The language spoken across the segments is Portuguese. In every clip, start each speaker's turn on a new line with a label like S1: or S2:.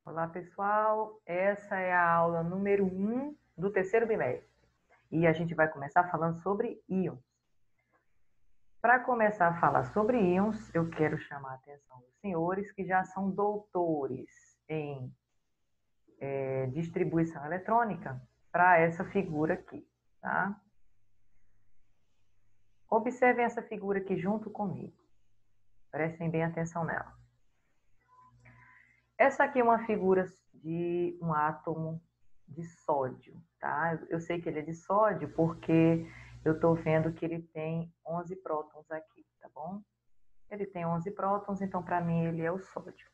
S1: Olá, pessoal. Essa é a aula número 1 do terceiro bimestre. E a gente vai começar falando sobre íons. Para começar a falar sobre íons, eu quero chamar a atenção dos senhores que já são doutores em distribuição eletrônica para essa figura aqui, tá? Observem essa figura aqui junto comigo. Prestem bem atenção nela. Essa aqui é uma figura de um átomo de sódio, tá? Eu sei que ele é de sódio porque eu estou vendo que ele tem 11 prótons aqui, tá bom? Ele tem 11 prótons, então para mim ele é o sódio.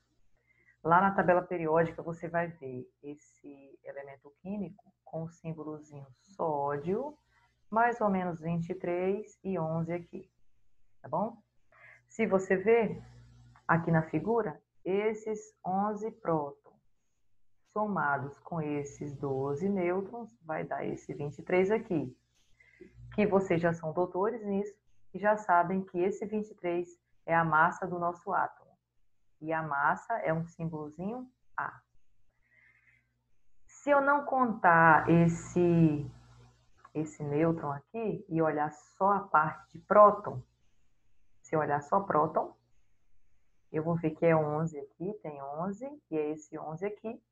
S1: Lá na tabela periódica você vai ver esse elemento químico com o símbolozinho sódio, mais ou menos 23 e 11 aqui, tá bom? Se você ver aqui na figura, esses 11 prótons somados com esses 12 nêutrons, vai dar esse 23 aqui. Que vocês já são doutores nisso e já sabem que esse 23 é a massa do nosso átomo. E a massa é um símbolozinho A. Se eu não contar esse nêutron aqui e olhar só a parte de próton, se eu olhar só próton, eu vou ver que é 11 aqui, tem 11, e é esse 11 aqui,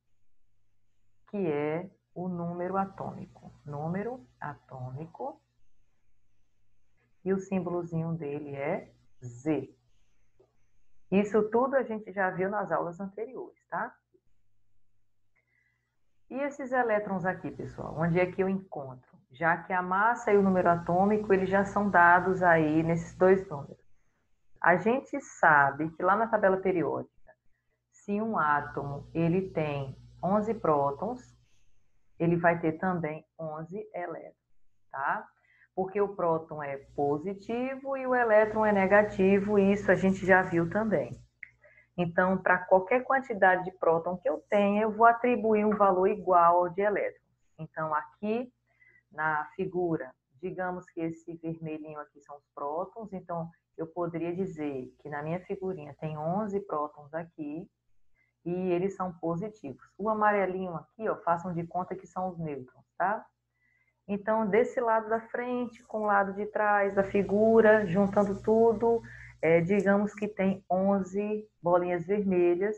S1: que é o número atômico. Número atômico. E o símbolozinho dele é Z. Isso tudo a gente já viu nas aulas anteriores, tá? E esses elétrons aqui, pessoal, onde é que eu encontro? Já que a massa e o número atômico, eles já são dados aí nesses dois números. A gente sabe que lá na tabela periódica, se um átomo ele tem 11 prótons, ele vai ter também 11 elétrons, tá? Porque o próton é positivo e o elétron é negativo, e isso a gente já viu também. Então, para qualquer quantidade de próton que eu tenha, eu vou atribuir um valor igual ao de elétrons. Então, aqui na figura, digamos que esse vermelhinho aqui são os prótons, então eu poderia dizer que na minha figurinha tem 11 prótons aqui e eles são positivos. O amarelinho aqui, ó, façam de conta que são os nêutrons, tá? Então, desse lado da frente com o lado de trás da figura, juntando tudo, digamos que tem 11 bolinhas vermelhas,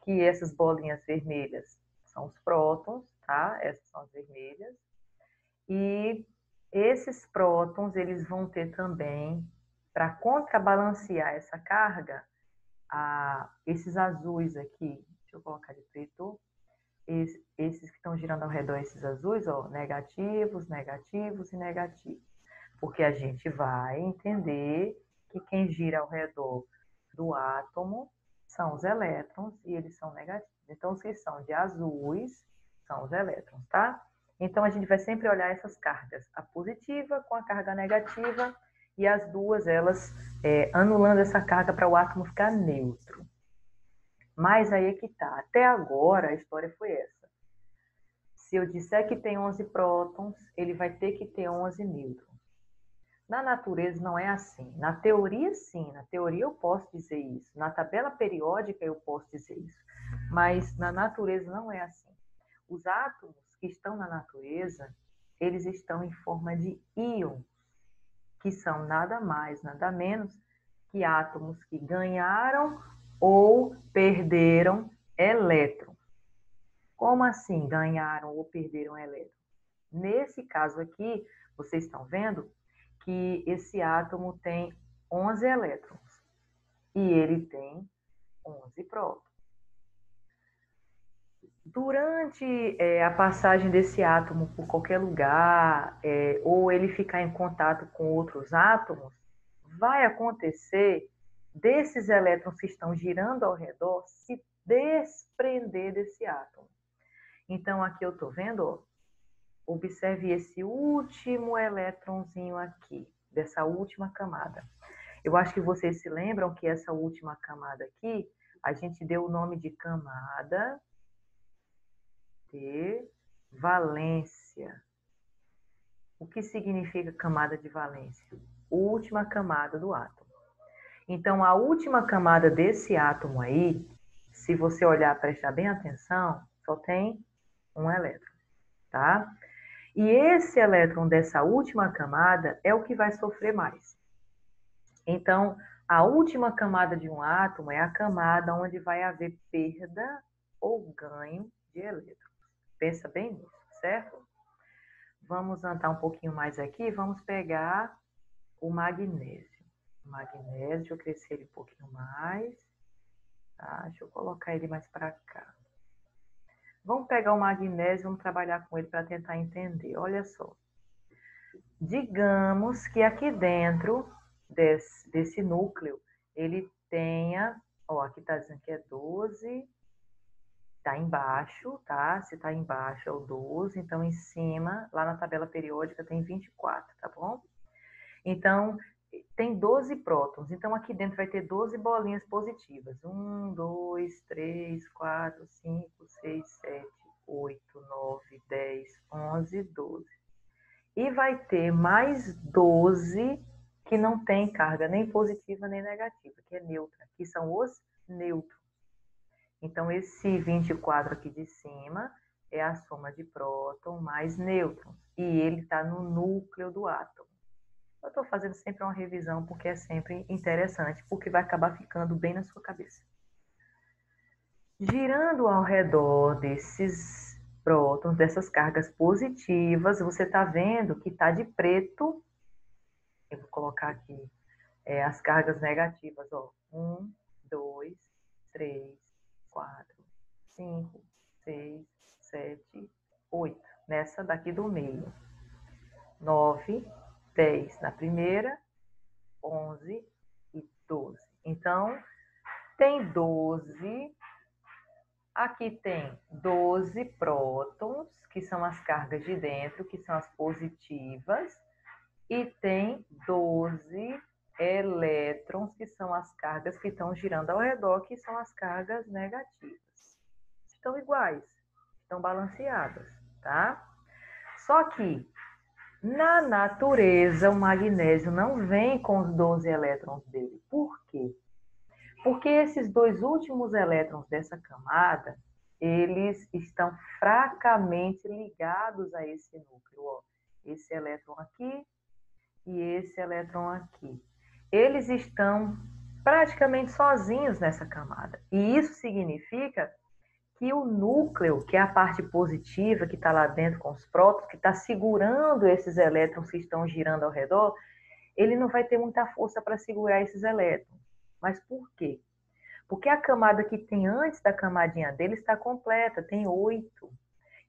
S1: que essas bolinhas vermelhas são os prótons, tá? Essas são as vermelhas. E esses prótons, eles vão ter também, para contrabalancear essa carga, esses azuis aqui, deixa eu colocar de preto, esses que estão girando ao redor, esses azuis, ó, negativos, negativos e negativos. Porque a gente vai entender que quem gira ao redor do átomo são os elétrons e eles são negativos. Então, os que são de azuis são os elétrons, tá? Então, a gente vai sempre olhar essas cargas, a positiva com a carga negativa e as duas, elas anulando essa carga para o átomo ficar neutro. Mas aí é que tá. Até agora, a história foi essa. Se eu disser que tem 11 prótons, ele vai ter que ter 11 nêutrons. Na natureza não é assim. Na teoria, sim. Na teoria eu posso dizer isso. Na tabela periódica eu posso dizer isso. Mas na natureza não é assim. Os átomos que estão na natureza, eles estão em forma de íons, que são nada mais, nada menos que átomos que ganharam ou perderam elétrons. Como assim ganharam ou perderam elétrons? Nesse caso aqui, vocês estão vendo que esse átomo tem 11 elétrons e ele tem 11 prótons. Durante a passagem desse átomo por qualquer lugar, ou ele ficar em contato com outros átomos, vai acontecer desses elétrons que estão girando ao redor se desprender desse átomo. Então, aqui eu estou vendo, ó, observe esse último elétronzinho aqui, dessa última camada. Eu acho que vocês se lembram que essa última camada aqui, a gente deu o nome de camada de valência. O que significa camada de valência? Última camada do átomo. Então, a última camada desse átomo aí, se você olhar, prestar bem atenção, só tem um elétron, tá? E esse elétron dessa última camada é o que vai sofrer mais. Então, a última camada de um átomo é a camada onde vai haver perda ou ganho de elétrons. Pensa bem nisso, certo? Vamos andar um pouquinho mais aqui, vamos pegar o magnésio. O magnésio, deixa eu crescer ele um pouquinho mais. Tá? Deixa eu colocar ele mais para cá. Vamos pegar o magnésio, vamos trabalhar com ele para tentar entender. Olha só. Digamos que aqui dentro desse núcleo, ele tenha, ó, aqui está dizendo que é 12, está embaixo, tá? Se está embaixo é o 12, então em cima, lá na tabela periódica, tem 24, tá bom? Então, tem 12 prótons, então aqui dentro vai ter 12 bolinhas positivas. 1, 2, 3, 4, 5, 6, 7, 8, 9, 10, 11, 12. E vai ter mais 12 que não tem carga nem positiva nem negativa, que é neutra, que são os nêutrons. Então, esse 24 aqui de cima é a soma de próton mais nêutrons. E ele está no núcleo do átomo. Eu estou fazendo sempre uma revisão porque é sempre interessante, porque vai acabar ficando bem na sua cabeça. Girando ao redor desses prótons, dessas cargas positivas, você está vendo que está de preto. Eu vou colocar aqui as cargas negativas. Ó. 1, 2, 3, 4, 5, 6, 7, 8. Nessa daqui do meio. 9, 10 na primeira, 11 e 12. Então, tem 12. Aqui tem 12 prótons, que são as cargas de dentro, que são as positivas. E tem 12 elétrons, que são as cargas que estão girando ao redor, que são as cargas negativas. Estão iguais, estão balanceadas, tá? Só que, na natureza, o magnésio não vem com os 12 elétrons dele. Por quê? Porque esses dois últimos elétrons dessa camada, eles estão fracamente ligados a esse núcleo. Ó. Esse elétron aqui e esse elétron aqui. Eles estão praticamente sozinhos nessa camada. E isso significa que o núcleo, que é a parte positiva que está lá dentro com os prótons, que está segurando esses elétrons que estão girando ao redor, ele não vai ter muita força para segurar esses elétrons. Mas por quê? Porque a camada que tem antes da camadinha dele está completa, tem 8.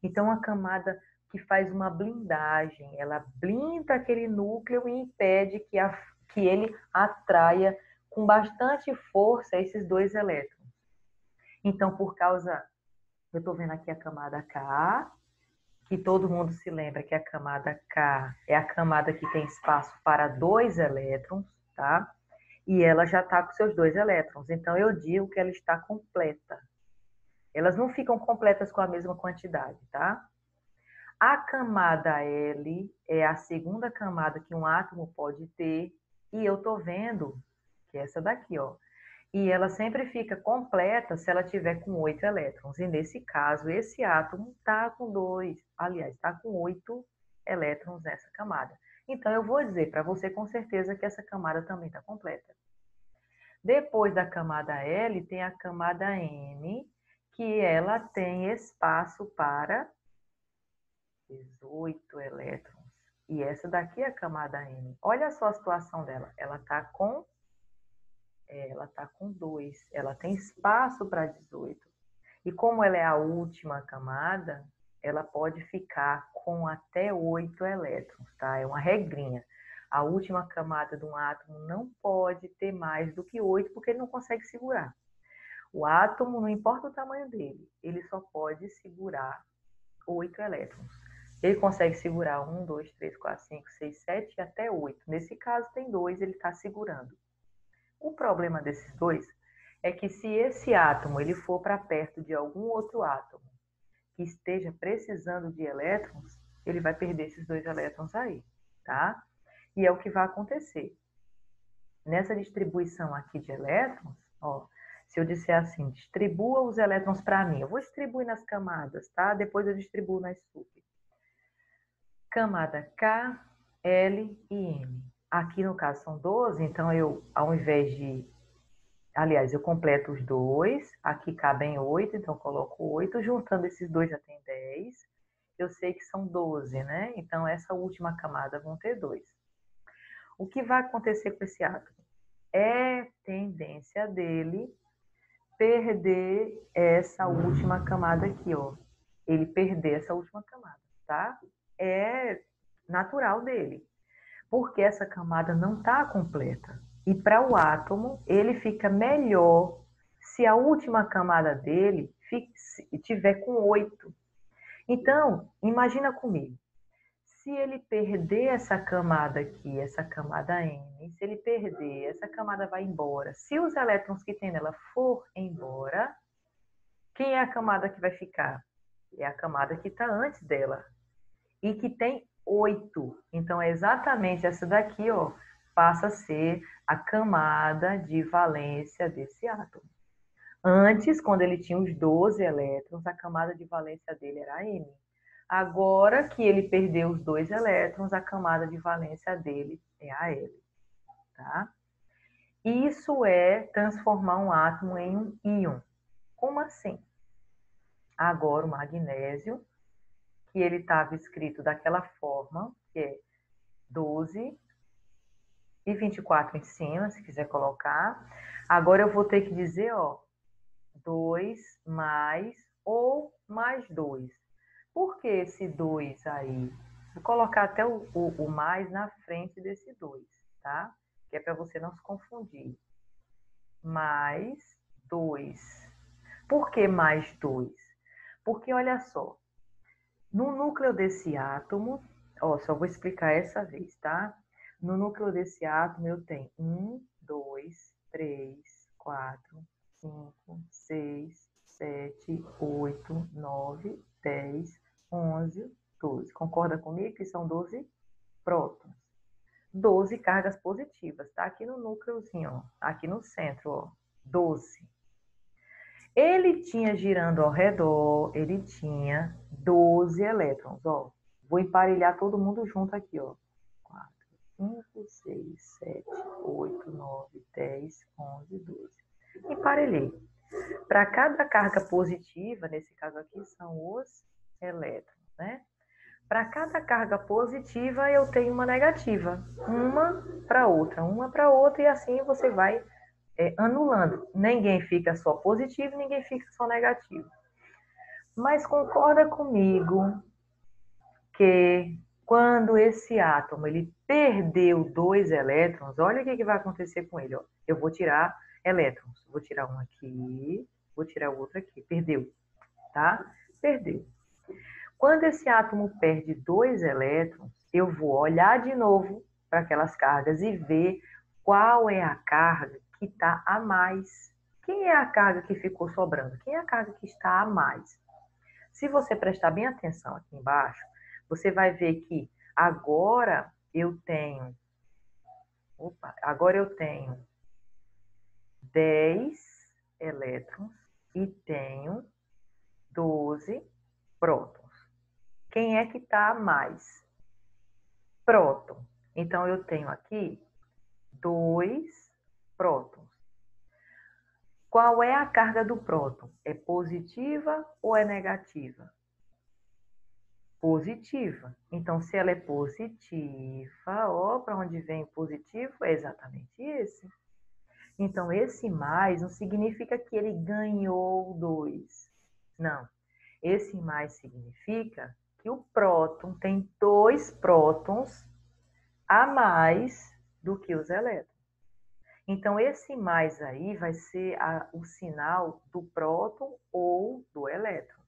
S1: Então, a camada que faz uma blindagem, ela blinda aquele núcleo e impede que ele atraia com bastante força esses dois elétrons. Então, por causa, eu estou vendo aqui a camada K, que todo mundo se lembra que a camada K é a camada que tem espaço para 2 elétrons, tá? E ela já está com seus 2 elétrons. Então, eu digo que ela está completa. Elas não ficam completas com a mesma quantidade, tá? A camada L é a segunda camada que um átomo pode ter. E eu estou vendo que é essa daqui, ó. E ela sempre fica completa se ela tiver com 8 elétrons. E nesse caso, esse átomo está com 2, aliás, está com 8 elétrons nessa camada. Então, eu vou dizer para você com certeza que essa camada também está completa. Depois da camada L, tem a camada M, que ela tem espaço para 18 elétrons. E essa daqui é a camada M. Olha só a situação dela. Ela está com 2. Ela tem espaço para 18. E como ela é a última camada, ela pode ficar com até 8 elétrons, tá? É uma regrinha. A última camada de um átomo não pode ter mais do que 8, porque ele não consegue segurar. O átomo, não importa o tamanho dele, ele só pode segurar 8 elétrons. Ele consegue segurar 1, 2, 3, 4, 5, 6, 7 e até 8. Nesse caso, tem 2, ele está segurando. O problema desses dois é que se esse átomo ele for para perto de algum outro átomo que esteja precisando de elétrons, ele vai perder esses 2 elétrons aí, tá? E é o que vai acontecer. Nessa distribuição aqui de elétrons, ó, Se eu disser assim, distribua os elétrons para mim, eu vou distribuir nas camadas, tá? Depois eu distribuo nas sub. Camada K, L e M. Aqui no caso são 12, então eu, ao invés de... Aliás, eu completo os dois, aqui cabem 8, então eu coloco 8, juntando esses dois já tem 10. Eu sei que são 12, né? Então essa última camada vão ter 2. O que vai acontecer com esse átomo? É tendência dele perder essa última camada aqui, ó. Ele perder essa última camada, tá? É natural dele, porque essa camada não está completa. E para o átomo, ele fica melhor se a última camada dele tiver com 8. Então, imagina comigo. Se ele perder essa camada aqui, essa camada M, se ele perder, essa camada vai embora. Se os elétrons que tem nela for embora, quem é a camada que vai ficar? É a camada que está antes dela. E que tem 8. Então, é exatamente essa daqui, ó, passa a ser a camada de valência desse átomo. Antes, quando ele tinha os 12 elétrons, a camada de valência dele era M. Agora que ele perdeu os 2 elétrons, a camada de valência dele é a L. Tá? Isso é transformar um átomo em um íon. Como assim? Agora o magnésio, que ele estava escrito daquela forma, que é 12 e 24 em cima, se quiser colocar. Agora eu vou ter que dizer, ó, 2 mais ou mais 2. Por que esse 2 aí? Vou colocar até o mais na frente desse 2, tá? Que é para você não se confundir. Mais 2. Por que mais 2? Porque, olha só, no núcleo desse átomo, ó, só vou explicar essa vez, tá? No núcleo desse átomo eu tenho 1, 2, 3, 4, 5, 6, 7, 8, 9, 10, 11, 12. Concorda comigo que são 12 prótons? 12 cargas positivas, tá? Aqui no núcleozinho, ó, aqui no centro, ó, 12. Ele tinha girando ao redor, ele tinha 12 elétrons, ó. Vou emparelhar todo mundo junto aqui, ó. 4, 5, 6, 7, 8, 9, 10, 11, 12. Emparelhei. Para cada carga positiva, nesse caso aqui são os elétrons, né? Para cada carga positiva, eu tenho uma negativa. Uma para outra, e assim você vai anulando. Ninguém fica só positivo, ninguém fica só negativo. Mas concorda comigo que quando esse átomo ele perdeu 2 elétrons, olha o que vai acontecer com ele. Ó. Eu vou tirar elétrons. Vou tirar um aqui, vou tirar o outro aqui. Perdeu, tá? Perdeu. Quando esse átomo perde 2 elétrons, eu vou olhar de novo para aquelas cargas e ver qual é a carga que está a mais. Quem é a carga que ficou sobrando? Quem é a carga que está a mais? Se você prestar bem atenção aqui embaixo, você vai ver que agora eu tenho 10 elétrons e tenho 12 prótons. Quem é que está a mais? Próton. Então, eu tenho aqui 2 prótons. Qual é a carga do próton? É positiva ou é negativa? Positiva. Então, se ela é positiva, ó, para onde vem o positivo, é exatamente esse. Então, esse mais não significa que ele ganhou 2. Não. Esse mais significa que o próton tem 2 prótons a mais do que os elétrons. Então, esse mais aí vai ser o sinal do próton ou do elétron.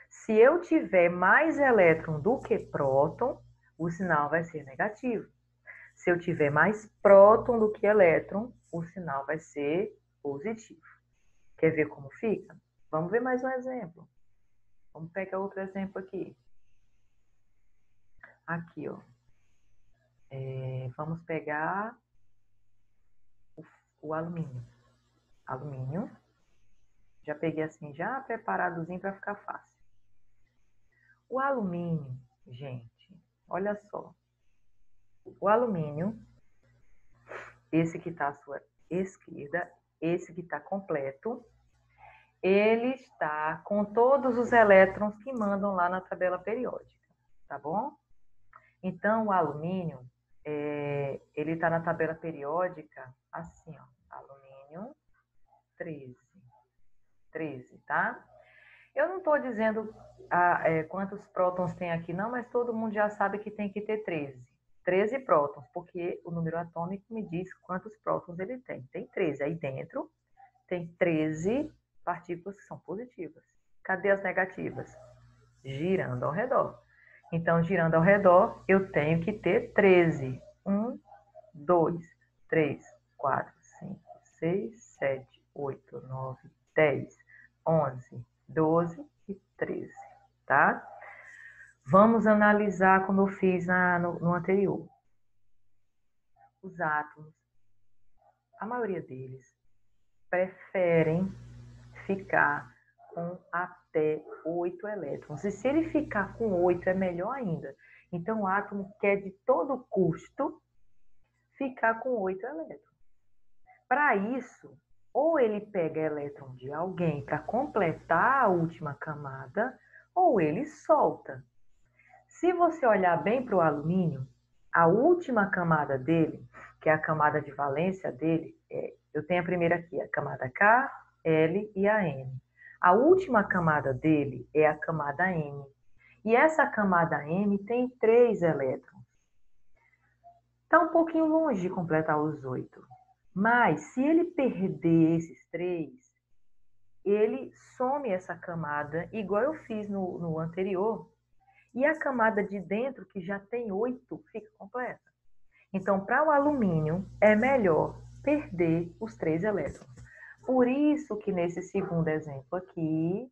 S1: Se eu tiver mais elétron do que próton, o sinal vai ser negativo. Se eu tiver mais próton do que elétron, o sinal vai ser positivo. Quer ver como fica? Vamos ver mais um exemplo. Vamos pegar outro exemplo aqui. Aqui, ó. Vamos pegar o alumínio. Alumínio. Já peguei assim, já preparadozinho para ficar fácil. O alumínio, gente, olha só. O alumínio, esse que está à sua esquerda, esse que está completo, ele está com todos os elétrons que mandam lá na tabela periódica, tá bom? Então, o alumínio, ele está na tabela periódica assim, ó, alumínio 13, tá? Eu não estou dizendo quantos prótons tem aqui, não, mas todo mundo já sabe que tem que ter 13 prótons, porque o número atômico me diz quantos prótons ele tem. Tem 13. Aí dentro tem 13 partículas que são positivas. Cadê as negativas? Girando ao redor. Então, girando ao redor, eu tenho que ter 13. 1, 2, 3, 4, 5, 6, 7, 8, 9, 10, 11, 12 e 13, tá? Vamos analisar como eu fiz no anterior. Os átomos, a maioria deles, preferem ficar com até 8 elétrons. E se ele ficar com 8, é melhor ainda. Então, o átomo quer de todo custo ficar com 8 elétrons. Para isso, ou ele pega elétron de alguém para completar a última camada, ou ele solta. Se você olhar bem para o alumínio, a última camada dele, que é a camada de valência dele, eu tenho a primeira aqui, a camada K, L e a N. A última camada dele é a camada M. E essa camada M tem 3 elétrons. Está um pouquinho longe de completar os 8. Mas, se ele perder esses 3, ele some essa camada, igual eu fiz no anterior, e a camada de dentro, que já tem 8, fica completa. Então, para o alumínio, é melhor perder os 3 elétrons. Por isso que nesse segundo exemplo aqui,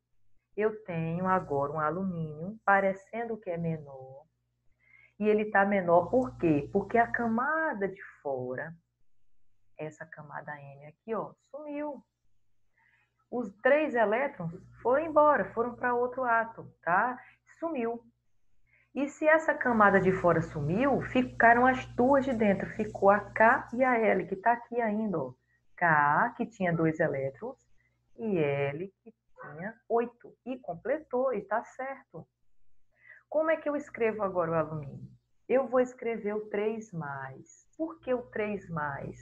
S1: eu tenho agora um alumínio parecendo que é menor. E ele está menor por quê? Porque a camada de fora, essa camada M aqui, ó, sumiu. Os 3 elétrons foram embora, foram para outro átomo, tá? Sumiu. E se essa camada de fora sumiu, ficaram as 2 de dentro. Ficou a K e a L, que está aqui ainda, ó. K, que tinha 2 elétrons, e L, que tinha 8. E completou, e está certo. Como é que eu escrevo agora o alumínio? Eu vou escrever o 3+. Por que o 3+?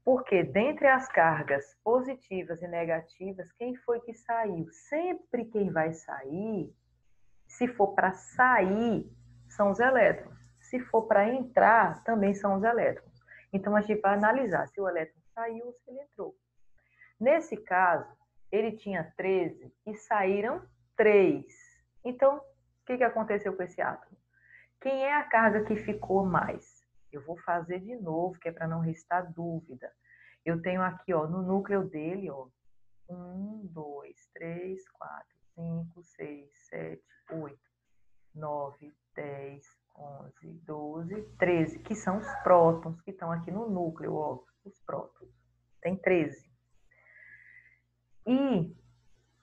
S1: Porque dentre as cargas positivas e negativas, quem foi que saiu? Sempre quem vai sair, se for para sair, são os elétrons. Se for para entrar, também são os elétrons. Então, a gente vai analisar se o elétron saiu ou se ele entrou. Nesse caso, ele tinha 13 e saíram 3. Então, o que aconteceu com esse átomo? Quem é a carga que ficou mais? Eu vou fazer de novo, que é para não restar dúvida. Eu tenho aqui, ó, no núcleo dele, ó, 1, 2, 3, 4, 5, 6, 7, 8, 9, 10, 11, 12, 13, que são os prótons que estão aqui no núcleo, ó, os prótons. Tem 13. E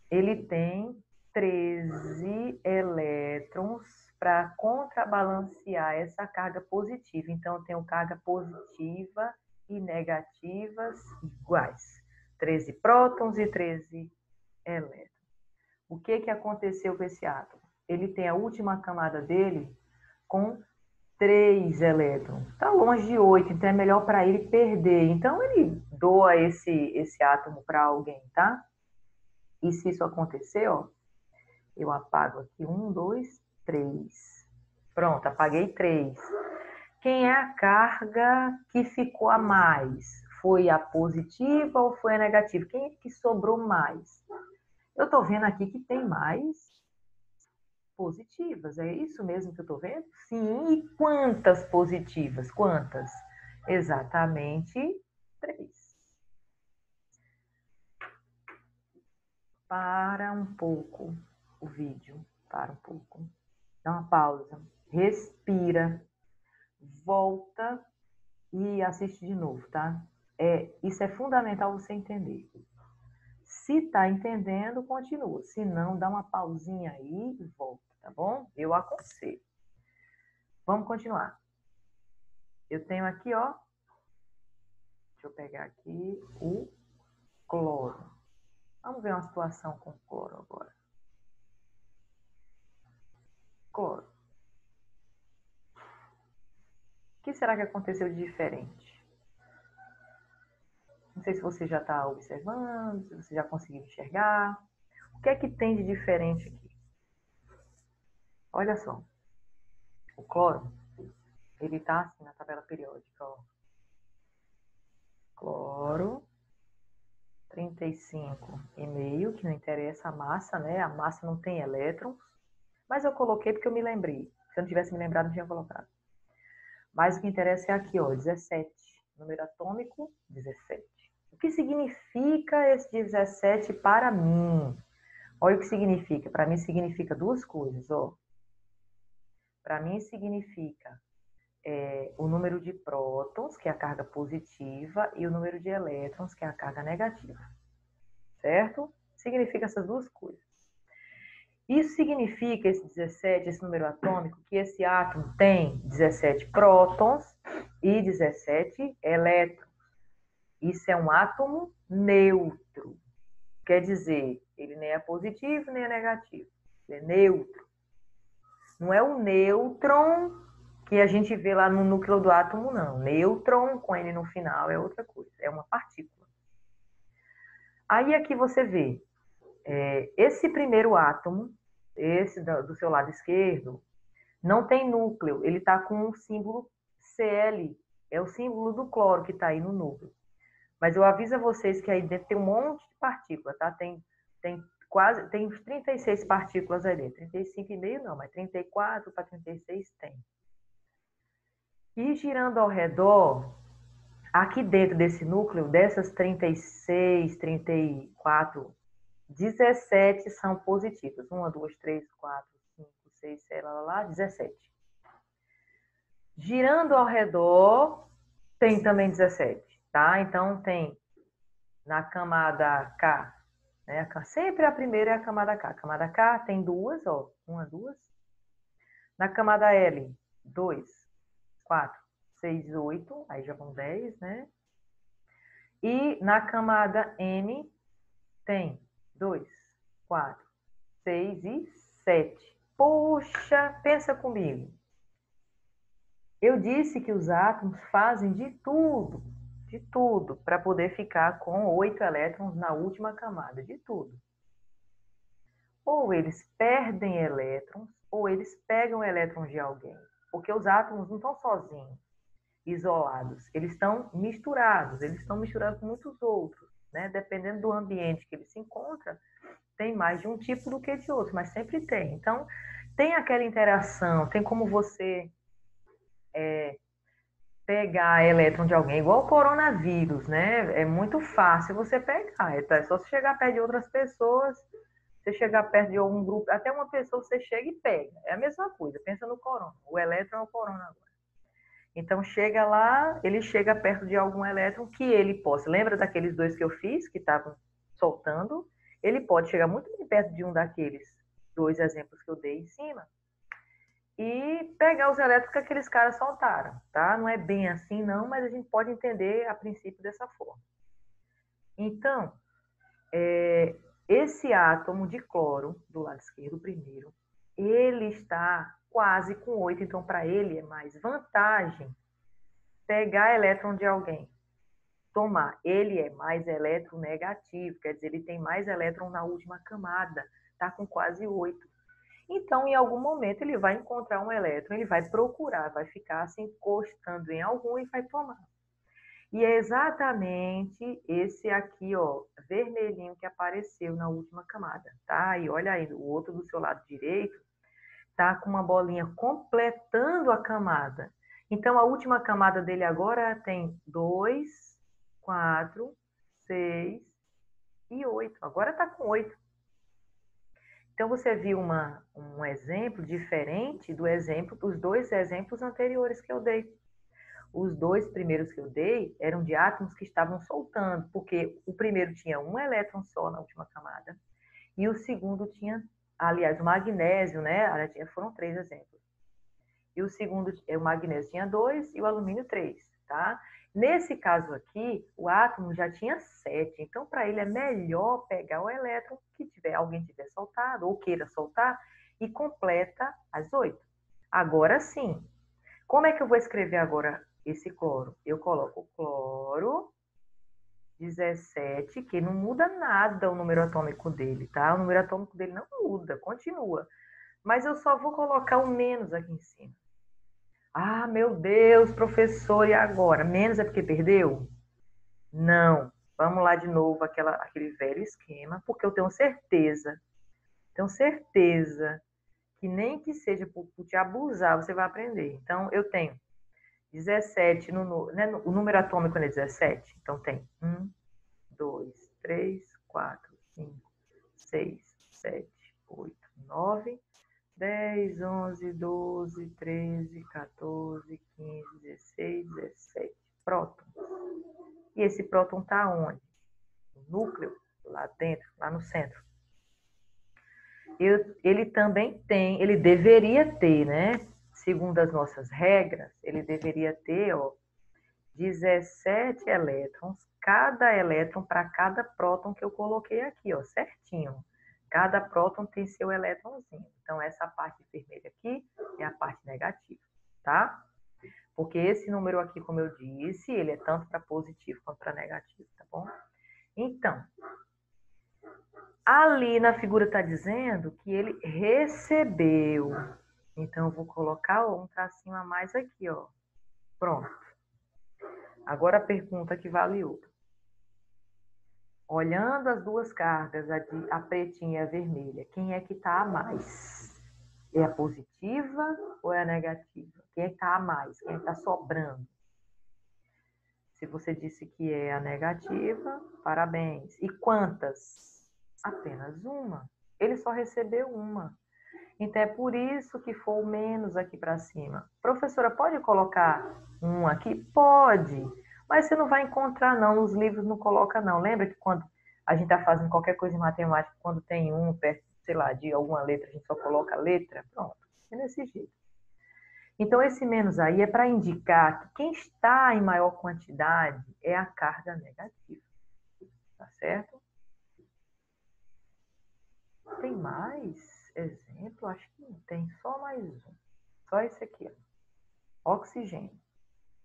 S1: ele tem 13 elétrons para contrabalancear essa carga positiva. Então, eu tenho carga positiva e negativas iguais. 13 prótons e 13 elétrons. O que aconteceu com esse átomo? Ele tem a última camada dele com 3 elétrons. Está longe de 8, então é melhor para ele perder. Então, ele doa esse átomo para alguém, tá? E se isso acontecer, ó, eu apago aqui 1, 2, 3. Pronto, apaguei 3. Quem é a carga que ficou a mais? Foi a positiva ou foi a negativa? Quem é que sobrou mais? Eu estou vendo aqui que tem mais positivas. É isso mesmo que eu estou vendo? Sim. E quantas positivas? Quantas? Exatamente 3. Para um pouco o vídeo. Para um pouco. Dá uma pausa. Respira. Volta e assiste de novo, tá? Isso é fundamental você entender. Se está entendendo, continua. Se não, dá uma pausinha aí e volta, tá bom? Eu aconselho. Vamos continuar. Eu tenho aqui, ó. Deixa eu pegar aqui o cloro. Vamos ver uma situação com cloro agora. Cloro. O que será que aconteceu de diferente? Não sei se você já está observando, se você já conseguiu enxergar. O que é que tem de diferente aqui? Olha só. O cloro, ele está assim na tabela periódica, ó. Cloro, 35,5, que não interessa a massa, né? A massa não tem elétrons. Mas eu coloquei porque eu me lembrei. Se eu não tivesse me lembrado, não tinha colocado. Mas o que interessa é aqui, ó, 17. Número atômico, 17. O que significa esse 17 para mim? Olha o que significa. Para mim significa duas coisas, ó. Para mim significa o número de prótons, que é a carga positiva, e o número de elétrons, que é a carga negativa. Certo? Significa essas duas coisas. Isso significa, esse 17, esse número atômico, que esse átomo tem 17 prótons e 17 elétrons. Isso é um átomo neutro. Quer dizer, ele nem é positivo nem é negativo. Ele é neutro. Não é o nêutron que a gente vê lá no núcleo do átomo, não. Nêutron, com N no final, é outra coisa. É uma partícula. Aí aqui você vê, esse primeiro átomo, esse do seu lado esquerdo, não tem núcleo. Ele está com o símbolo Cl. É o símbolo do cloro que está aí no núcleo. Mas eu aviso a vocês que aí dentro tem um monte de partículas, tá? Tem uns 36 partículas aí dentro. 35,5 não, mas 34 para 36 tem. E girando ao redor, aqui dentro desse núcleo, dessas 36, 34, 17 são positivas. 1, 2, 3, 4, 5, 6, 7, 17. Girando ao redor, tem também 17, tá? Então, tem na camada K, né? Sempre a primeira é a camada K. A camada K tem duas, ó. 1, 2. Na camada L, 2, 4, 6, 8. Aí já vão 10, né? E na camada M, tem 2, 4, 6 e 7. Poxa, pensa comigo. Eu disse que os átomos fazem de tudo, para poder ficar com 8 elétrons na última camada, de tudo. Ou eles perdem elétrons, ou eles pegam elétrons de alguém. Porque os átomos não estão sozinhos, isolados. Eles estão misturados com muitos outros, né? Dependendo do ambiente que ele se encontra, tem mais de um tipo do que de outro, mas sempre tem. Então, tem aquela interação, tem como você pegar elétron de alguém, igual o coronavírus, né? É muito fácil você pegar. É só você chegar perto de outras pessoas, você chegar perto de algum grupo, até uma pessoa você chega e pega. É a mesma coisa, pensa no corona. O elétron é o corona agora. Então, chega lá, ele chega perto de algum elétron que ele possa. Lembra daqueles dois que eu fiz, que estavam soltando? Ele pode chegar muito bem perto de um daqueles dois exemplos que eu dei em cima e pegar os elétrons que aqueles caras soltaram, tá? Não é bem assim, não, mas a gente pode entender a princípio dessa forma. Então, esse átomo de cloro, do lado esquerdo primeiro, ele está quase com 8, então para ele é mais vantagem pegar elétron de alguém, tomar. Ele é mais eletronegativo, quer dizer, ele tem mais elétron na última camada, está com quase 8. Então, em algum momento, ele vai encontrar um elétron, ele vai procurar, vai ficar se encostando em algum e vai tomar. E é exatamente esse aqui, ó, vermelhinho que apareceu na última camada, tá? E olha aí, o outro do seu lado direito tá com uma bolinha completando a camada. Então, a última camada dele agora tem 2, 4, 6 e 8. Agora tá com 8. Então, você viu um exemplo diferente dos dois exemplos anteriores que eu dei. Os dois primeiros que eu dei eram de átomos que estavam soltando, porque o primeiro tinha um elétron só na última camada, e o segundo tinha, aliás, o magnésio, né? Foram 3 exemplos. E o segundo, o magnésio tinha 2 e o alumínio 3, tá? Nesse caso aqui, o átomo já tinha 7, então para ele é melhor pegar o elétron que alguém tiver soltado ou queira soltar e completa as 8. Agora sim, como é que eu vou escrever agora esse cloro? Eu coloco cloro 17, que não muda nada o número atômico dele, tá? O número atômico dele não muda, continua. Mas eu só vou colocar o menos aqui em cima. Ah, meu Deus, professor, e agora? Menos é porque perdeu? Não. Vamos lá de novo, aquele velho esquema, porque eu tenho certeza que nem que seja por te abusar, você vai aprender. Então, eu tenho 17, né, o número atômico é 17, então tem 1, 2, 3, 4, 5, 6, 7, 8, 9, 10, 11, 12, 13, 14, 15, 16, 17. Próton. E esse próton está onde? No núcleo, lá dentro, lá no centro. Ele também tem, ele deveria ter, né? Segundo as nossas regras, ele deveria ter, ó, 17 elétrons, cada elétron para cada próton que eu coloquei aqui, ó, certinho. Cada próton tem seu elétronzinho. Então, essa parte vermelha aqui é a parte negativa, tá? Porque esse número aqui, como eu disse, ele é tanto para positivo quanto para negativo, tá bom? Então, ali na figura está dizendo que ele recebeu. Então, eu vou colocar um tracinho a mais aqui, ó. Pronto. Agora a pergunta que vale outra. Olhando as duas cargas, a pretinha e a vermelha, quem é que está a mais? É a positiva ou é a negativa? Quem é que está a mais? Quem é que está sobrando? Se você disse que é a negativa, parabéns. E quantas? Apenas uma. Ele só recebeu uma. Então, é por isso que for o menos aqui para cima. Professora, pode colocar um aqui? Pode. Mas você não vai encontrar, não. Nos livros não coloca, não. Lembra que quando a gente está fazendo qualquer coisa em matemática, quando tem um perto, sei lá, de alguma letra, a gente só coloca a letra? Pronto. É desse jeito. Então, esse menos aí é para indicar que quem está em maior quantidade é a carga negativa. Tá certo? Tem mais exemplo? Acho que não tem. Só mais um. Só esse aqui, ó. Oxigênio.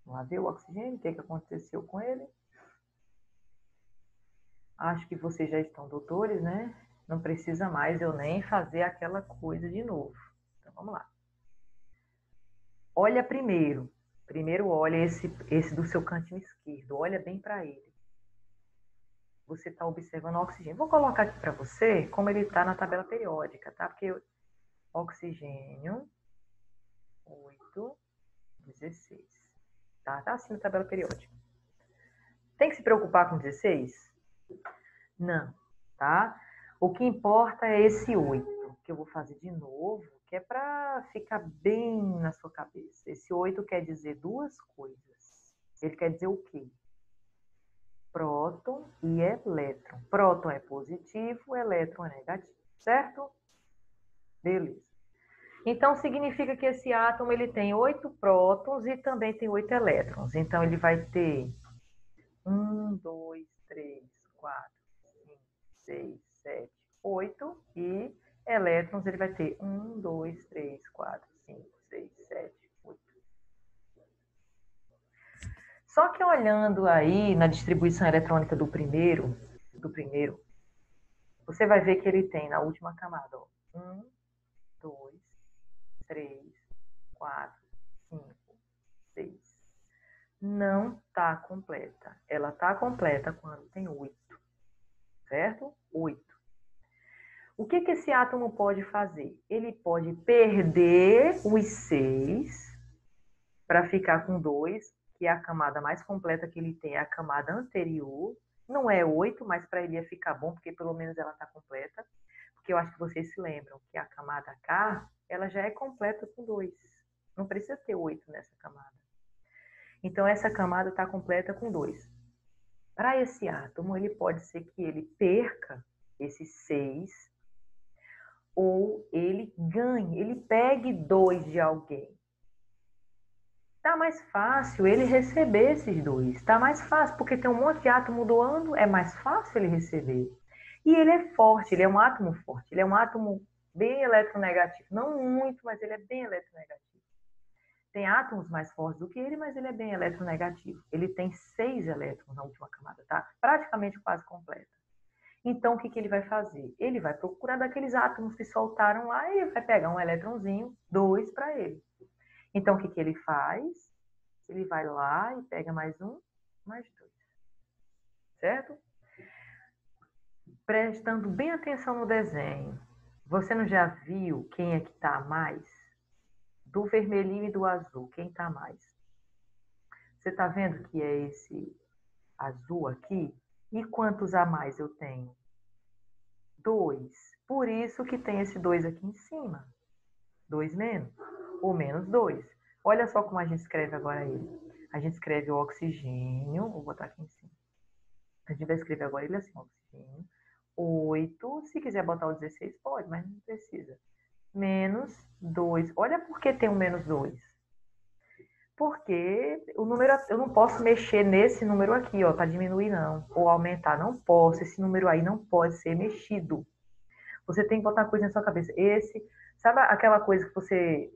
S1: Vamos lá ver o oxigênio, o que aconteceu com ele. Acho que vocês já estão doutores, né? Não precisa mais eu nem fazer aquela coisa de novo. Então, vamos lá. Olha primeiro. Primeiro olha esse do seu cantinho esquerdo. Olha bem para ele. Você está observando o oxigênio. Vou colocar aqui para você como ele está na tabela periódica, tá? Porque oxigênio, 8, 16. Tá assim na tabela periódica. Tem que se preocupar com 16? Não, tá? O que importa é esse 8, que eu vou fazer de novo, que é para ficar bem na sua cabeça. Esse 8 quer dizer duas coisas. Ele quer dizer o quê? Próton e elétron. Próton é positivo, elétron é negativo, certo? Beleza. Então, significa que esse átomo ele tem 8 prótons e também tem 8 elétrons. Então, ele vai ter 1, 2, 3, 4, 5, 6, 7, 8. E elétrons ele vai ter 1, 2, 3, 4, 5, 6, 7, 8. Só que olhando aí na distribuição eletrônica do primeiro, você vai ver que ele tem na última camada, ó, 1, 2, 3, 4, 5, 6. Não está completa. Ela está completa quando tem 8, certo? 8. O que esse átomo pode fazer? Ele pode perder os 6 para ficar com 2, que é a camada mais completa que ele tem, é a camada anterior. Não é 8, mas para ele ia ficar bom, porque pelo menos ela está completa. Porque eu acho que vocês se lembram que a camada K, ela já é completa com 2. Não precisa ter 8 nessa camada. Então, essa camada está completa com 2. Para esse átomo, ele pode ser que ele perca esses 6, ou ele ganhe, ele pegue 2 de alguém. Tá mais fácil ele receber esses 2. Tá mais fácil, porque tem um monte de átomo doando, é mais fácil ele receber. E ele é forte, ele é um átomo forte, ele é um átomo bem eletronegativo. Não muito, mas ele é bem eletronegativo. Tem átomos mais fortes do que ele, mas ele é bem eletronegativo. Ele tem 6 elétrons na última camada, tá? Praticamente quase completa. Então, o que ele vai fazer? Ele vai procurar daqueles átomos que soltaram lá e vai pegar um eletronzinho, 2 para ele. Então, o que ele faz? Ele vai lá e pega mais um, mais 2. Certo? Prestando bem atenção no desenho. Você não já viu quem é que está mais? Do vermelhinho e do azul, quem está mais? Você está vendo que é esse azul aqui? E quantos a mais eu tenho? 2. Por isso que tem esse 2 aqui em cima. 2 menos, ou menos 2. Olha só como a gente escreve agora ele. A gente escreve o oxigênio, vou botar aqui em cima. A gente vai escrever agora ele assim, oxigênio. 8, se quiser botar o 16, pode, mas não precisa. Menos 2. Olha por que tem um menos 2. Porque o número, eu não posso mexer nesse número aqui, ó, para diminuir não, ou aumentar, não posso. Esse número aí não pode ser mexido. Você tem que botar uma coisa na sua cabeça. Sabe aquela coisa que você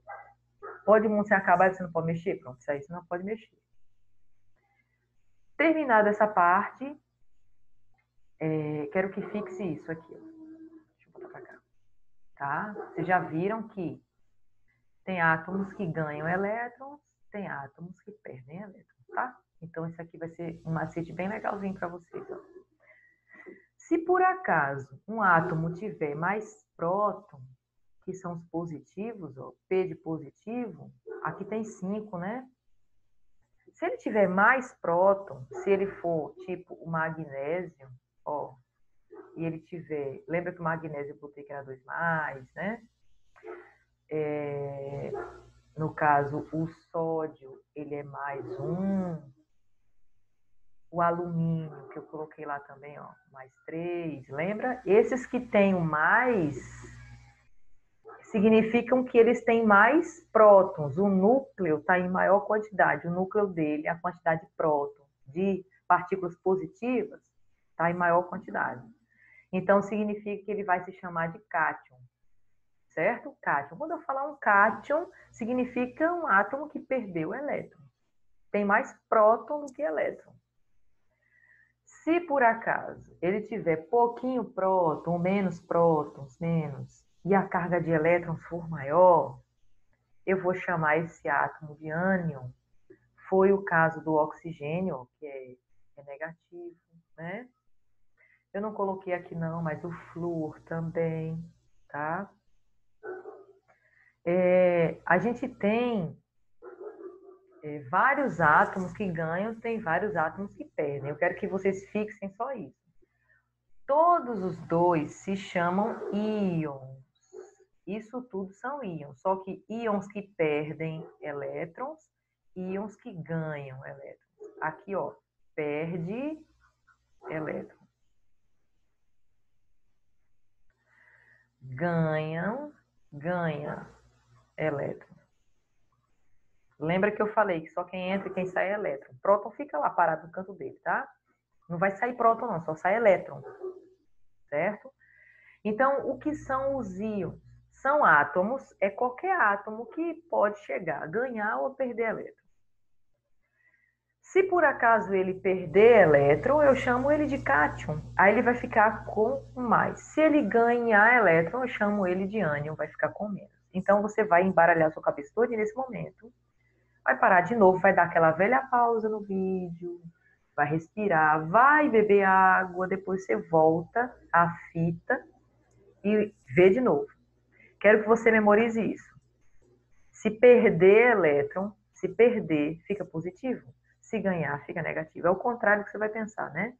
S1: pode o mundo se acabar e você não pode mexer? Pronto, isso aí você não pode mexer. Terminada essa parte, quero que fixe isso aqui. Ó. Deixa eu botar para cá. Tá? Vocês já viram que tem átomos que ganham elétrons, tem átomos que perdem elétrons, tá? Então, isso aqui vai ser um macete bem legalzinho para vocês. Ó. Se por acaso um átomo tiver mais próton, que são os positivos, ó, P de positivo, aqui tem 5, né? Se ele tiver mais próton, se ele for tipo o magnésio, ó, e ele tiver, lembra que o magnésio eu botei que era 2 mais, né? No caso, o sódio, ele é mais 1. O alumínio, que eu coloquei lá também, ó, mais 3. Lembra? Esses que têm o mais significam que eles têm mais prótons. O núcleo está em maior quantidade. O núcleo dele, a quantidade de prótons, de partículas positivas, está em maior quantidade. Então, significa que ele vai se chamar de cátion. Certo? Cátion. Quando eu falar um cátion, significa um átomo que perdeu elétron. Tem mais próton do que elétron. Se por acaso ele tiver pouquinho próton, menos prótons, menos, e a carga de elétrons for maior, eu vou chamar esse átomo de ânion. Foi o caso do oxigênio, que é negativo, né? Eu não coloquei aqui não, mas o flúor também, tá? A gente tem vários átomos que ganham, tem vários átomos que perdem. Eu quero que vocês fixem só isso. Todos os dois se chamam íons. Isso tudo são íons, só que íons que perdem elétrons, íons que ganham elétrons. Aqui, ó, perde elétrons. Ganha elétrons. Lembra que eu falei que só quem entra e quem sai é elétron. Próton fica lá parado no canto dele, tá? Não vai sair próton não, só sai elétron. Certo? Então, o que são os íons? São átomos, é qualquer átomo que pode chegar a ganhar ou perder elétron. Se por acaso ele perder elétron, eu chamo ele de cátion. Aí ele vai ficar com mais. Se ele ganhar elétron, eu chamo ele de ânion, vai ficar com menos. Então, você vai embaralhar sua cabeça toda nesse momento. Vai parar de novo, vai dar aquela velha pausa no vídeo, vai respirar, vai beber água, depois você volta à fita e vê de novo. Quero que você memorize isso. Se perder elétron, se perder, fica positivo. Se ganhar, fica negativo. É o contrário que você vai pensar, né?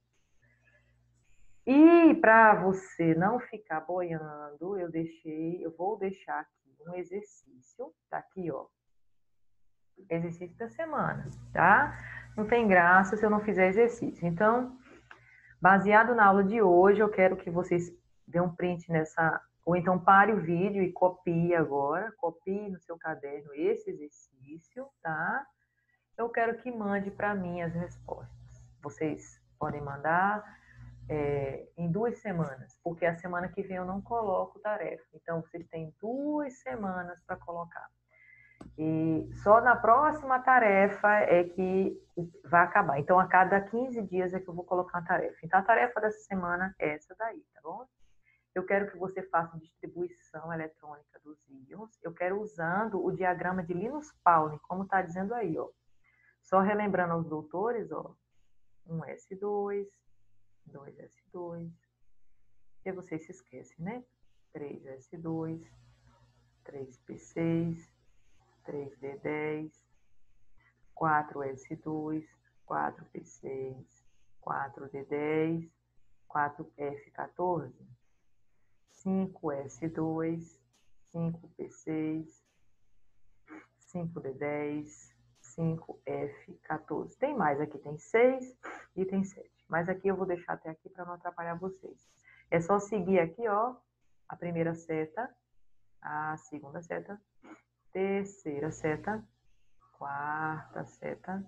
S1: E para você não ficar boiando, eu vou deixar aqui um exercício. Tá aqui, ó. exercício da semana, tá? Não tem graça se eu não fizer exercício. Então, baseado na aula de hoje, eu quero que vocês dêem um print nessa, ou então pare o vídeo e copie agora, copie no seu caderno esse exercício, tá? Eu quero que mande para mim as respostas. Vocês podem mandar em 2 semanas, porque a semana que vem eu não coloco tarefa. Então, vocês têm 2 semanas para colocar. E só na próxima tarefa é que vai acabar. Então, a cada 15 dias é que eu vou colocar uma tarefa. Então, a tarefa dessa semana é essa daí, tá bom? Eu quero que você faça distribuição eletrônica dos íons. Eu quero usando o diagrama de Linus Pauling, como está dizendo aí, ó. Só relembrando aos doutores, ó. 1s2, 2s2. E vocês se esquecem, né? 3s2, 3p6, 3d10, 4s2, 4p6, 4d10, 4f14, 5s2, 5p6, 5d10, 5f14. Tem mais aqui, tem 6 e tem 7. Mas aqui eu vou deixar até aqui para não atrapalhar vocês. É só seguir aqui, ó, a primeira seta, a segunda seta, terceira seta, quarta seta,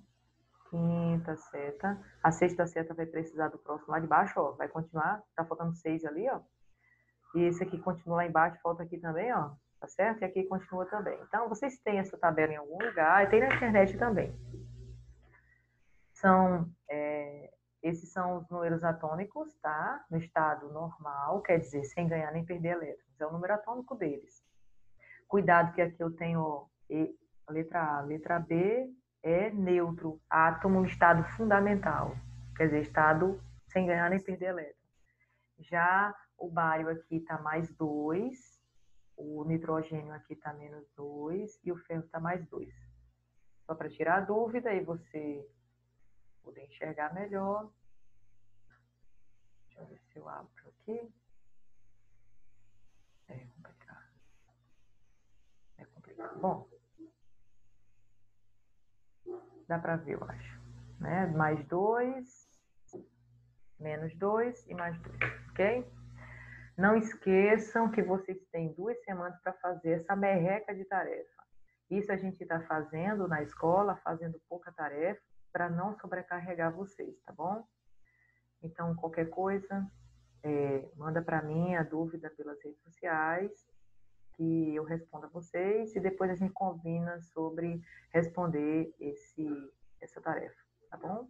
S1: quinta seta. A sexta seta vai precisar do próximo lá de baixo, ó. Vai continuar, tá faltando 6 ali, ó. E esse aqui continua lá embaixo, falta aqui também, ó. Tá certo? E aqui continua também. Então, vocês têm essa tabela em algum lugar, e tem na internet também. Esses são os números atômicos, tá? No estado normal, quer dizer, sem ganhar nem perder elétrons. É o número atômico deles. Cuidado que aqui eu tenho a letra A. A letra B é neutro, átomo no estado fundamental. Quer dizer, estado sem ganhar nem perder elétrons. Já o bário aqui está mais 2, o nitrogênio aqui está menos 2 e o ferro está mais 2. Só para tirar a dúvida e você poder enxergar melhor. Deixa eu ver se eu abro aqui. É complicado. É complicado. Bom, dá para ver, eu acho. Né? Mais 2, menos 2 e mais 2, ok? Não esqueçam que vocês têm 2 semanas para fazer essa merreca de tarefa. Isso a gente está fazendo na escola, fazendo pouca tarefa, para não sobrecarregar vocês, tá bom? Então, qualquer coisa, manda para mim a dúvida pelas redes sociais, que eu respondo a vocês, e depois a gente combina sobre responder essa tarefa, tá bom?